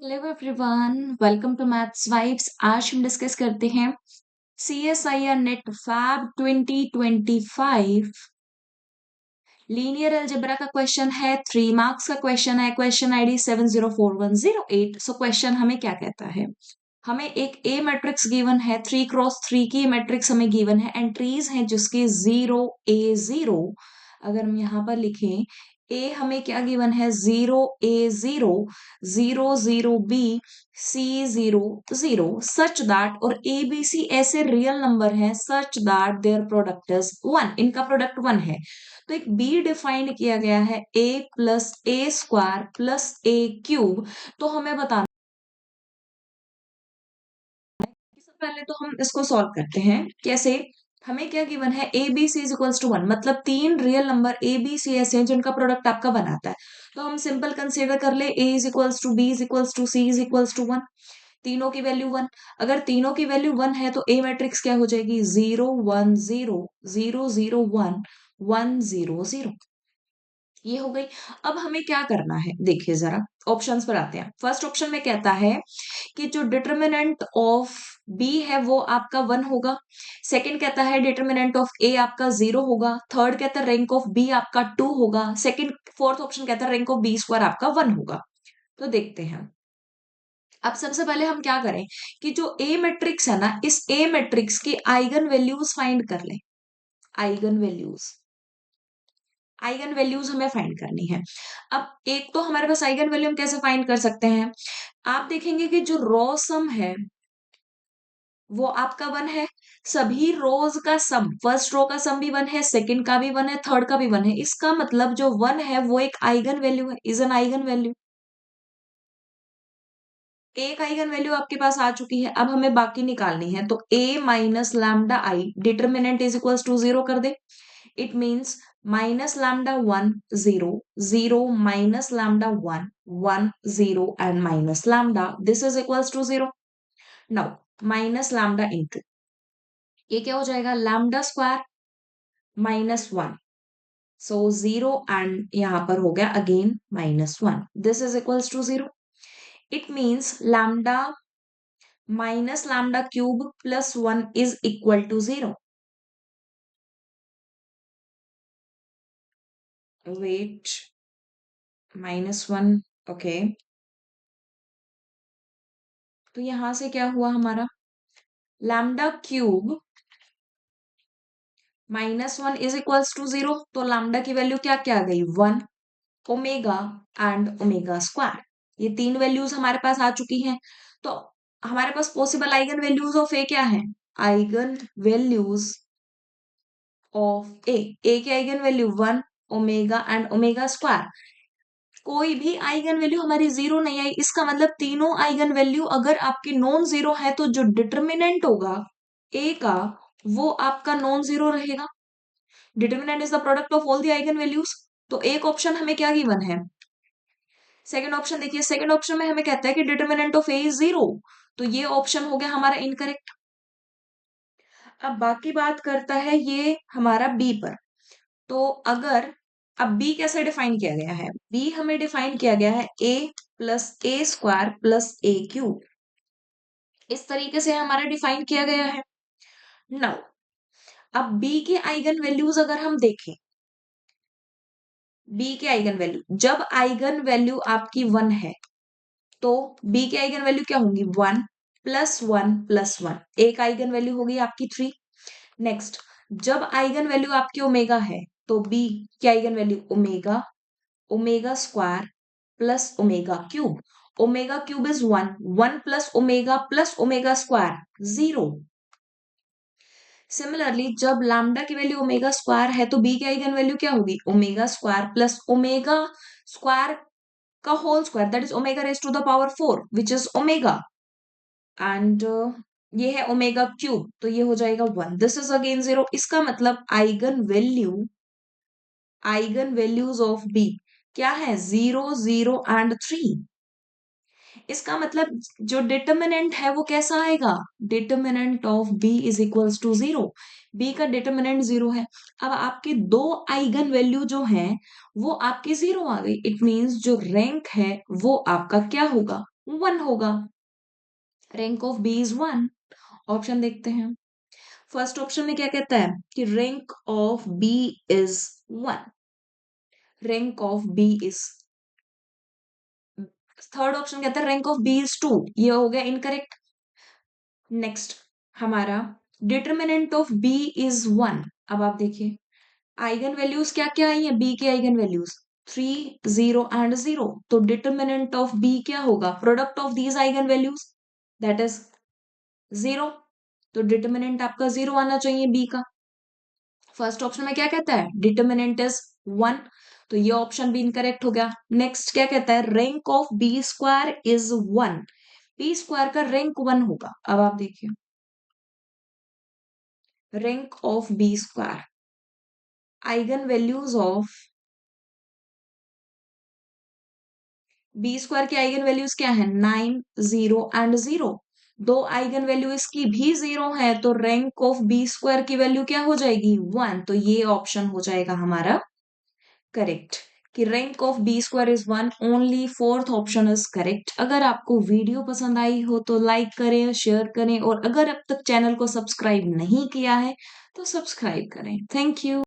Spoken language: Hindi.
Hello everyone, welcome to maths vibes. आज हम डिस्कस करते हैं CSIR NET Feb 2025 linear algebra का क्वेश्चन है। 3 मार्क्स का क्वेश्चन है। Question ID 704108। सो क्वेश्चन हमें क्या कहता है? हमें एक ए मैट्रिक्स गिवन है, 3x3 की मैट्रिक्स हमें गिवन है। एंट्रीज हैं जिसकी 0 A 0। अगर हम यहाँ पर लिखें, ए हमें क्या गिवन है? 0 A 0, 0 0 B, C 0 0, such that, और ए बी सी ऐसे रियल नंबर हैं such that their product is 1, इनका प्रोडक्ट 1 है। तो एक बी डिफाइंड किया गया है, A+A² प्लस A³ तो हमें बताना, सबसे पहले तो हम इसको सॉल्व करते हैं। कैसे? हमें क्या गिवन है? A B C is equals to 1, मतलब 3 real number A B C ऐसे हैं जिनका प्रोडक्ट आपका 1 आता है। तो हम सिंपल कंसीडर कर ले, A is equals to B is equals to C is equals to 1। तीनों की वैल्यू 1। अगर तीनों की वैल्यू 1 है तो ए मैट्रिक्स क्या हो जाएगी? 0 1 0 0 0 1 1 0 0। ये हो गई। अब हमें क्या करना है, देखिए जरा ऑप्शंस पर आते हैं। फर्स्ट ऑप्शन में कहता है कि जो डिटर्मिनेंट ऑफ बी है वो आपका 1 होगा। सेकंड कहता है डिटर्मिनेंट ऑफ ए आपका 0 होगा। थर्ड कहता है रैंक ऑफ बी आपका 2 होगा। सेकंड फोर्थ ऑप्शन कहता है रैंक ऑफ बी स्क्वायर आपका 1 होगा। तो देखते हैं। अब सबसे पहले हम क्या करें कि जो ए मैट्रिक्स है ना, इस ए मैट्रिक्स की आइगन वैल्यूज फाइंड कर लें। आइगन वैल्यूज, आइगन वैल्यूज हमें फाइंड करनी है। अब एक तो हमारे पास आइगन वैल्यू हम कैसे फाइंड कर सकते हैं? आप देखेंगे कि जो रो सम है वो आपका 1 है। सभी रोज का सम, फर्स्ट रो का सम भी 1 है, सेकंड का भी 1 है, थर्ड का भी 1 है। इसका मतलब जो 1 है वो एक आइगन वैल्यू है, इज एन आइगन वैल्यू। एक आइगन वैल्यू आपके पास आ चुकी है। अब हमें बाकी निकालनी है, तो a minus lambda I determinant is equals to 0 कर दे। It means minus lambda 1 0 0 minus lambda 1 1 0 and minus lambda, this is equals to 0। Now minus lambda into ये क्या हो जाएगा? Lambda square minus 1, so 0 and यहाँ पर हो गया again minus 1, this is equals to 0। It means lambda minus lambda cube plus 1 is equal to 0। Wait, -1, okay. तो यहां से क्या हुआ हमारा? Lambda cube -1 is equals to 0, तो लैम्डा की वैल्यू क्या क्या आ गई? 1, ओमेगा एंड ओमेगा स्क्वायर। ये तीन वैल्यूज हमारे पास आ चुकी हैं। तो हमारे पास पॉसिबल आइगन वैल्यूज ऑफ ए क्या है? आइगन वैल्यूज ऑफ ए की eigen value 1, omega and omega square. कोई भी आइगन वैल्यू हमारी 0 नहीं आई, इसका मतलब तीनों आइगन वैल्यू अगर आपकी नॉन जीरो है तो जो डिटर्मिनेंट होगा ए का वो आपका नॉन जीरो रहेगा। Determinant is the product of all the eigen values. तो एक ऑप्शन हमें क्या गिवन है? सेकंड ऑप्शन देखिए, सेकंड ऑप्शन में हमें कहता है कि डिटर्मिनेंट ऑफ ए इज 0, तो ये ऑप्शन हो गया हमारा इनकरेक्ट। अब बाकी बात करता है ये हमारा बी पर। तो अगर, अब बी कैसे डिफाइन किया गया है? बी हमें डिफाइन किया गया है A+A² प्लस A³ इस तरीके से हमारा डिफाइन किया गया है। नाउ अब बी के आइगन वैल्यूज अगर हम देखें, बी के आइगन वैल्यू, जब आइगन वैल्यू आपकी 1 है तो बी की आइगन वैल्यू क्या होंगी? 1 प्लस 1 प्लस 1, एक आइगन वैल्यू होगी आपकी 3। नेक्स्ट, जब आइगन वैल्यू आपकी ओमेगा है तो बी की eigen value omega, omega square plus omega cube. Omega cube is 1, 1 plus omega square 0। Similarly जब लैम्डा की वैल्यू ओमेगा स्क्वायर है तो बी की आइगन वैल्यू क्या होगी? Omega square plus omega square का whole square, that is omega raise to the power 4 which is omega, and ये है ओमेगा क्यूब, तो ये हो जाएगा 1, दिस इज अगेन 0। इसका मतलब eigenvalue, eigenvalues of B क्या है? 0 0 एंड 3। इसका मतलब जो डिटर्मिनेंट है वो कैसा आएगा? Determinant of B is equals to 0। B का डिटर्मिनेंट 0 है। अब आपके दो आइगन वैल्यू जो हैं वो आपकी 0 आ गई। इट मींस जो रैंक है वो आपका क्या होगा? 1 होगा। Rank of B is 1। Option देखते हैं। फर्स्ट ऑप्शन में क्या कहता है कि rank of B is 1। Rank of B is, third option कहता है रैंक ऑफ बी इज 2। ये हो गया इनकरेक्ट। नेक्स्ट हमारा डिटर्मिनेंट ऑफ बी इज 1। अब आप देखिए आइगन वैल्यूज क्या क्या आई है, बी के आइगन वैल्यूज 3, 0 एंड 0। तो डिटर्मिनेंट ऑफ बी क्या होगा, product of these eigen values, that is 0। तो डिटर्मिनेंट आपका 0 आना चाहिए बी का। फर्स्ट ऑप्शन में क्या कहता है डिटर्मिनेंट इज 1, तो ये ऑप्शन भी इनकरेक्ट हो गया। नेक्स्ट क्या कहता है rank of B square is 1। B square का रैंक 1 होगा। अब आप देखिए rank of B square, eigenvalues of B square की आइगन वैल्यूज क्या है 9, 0 एंड 0। दो आइगन वैल्यू इसकी भी 0 है, तो रैंक ऑफ बी स्क्वायर की वैल्यू क्या हो जाएगी 1। तो ये ऑप्शन हो जाएगा हमारा करेक्ट कि rank of B square is 1। Only fourth option is correct. अगर आपको वीडियो पसंद आई हो तो लाइक करें, शेयर करें, और अगर अब तक चैनल को सब्सक्राइब नहीं किया है तो सब्सक्राइब करें। Thank you.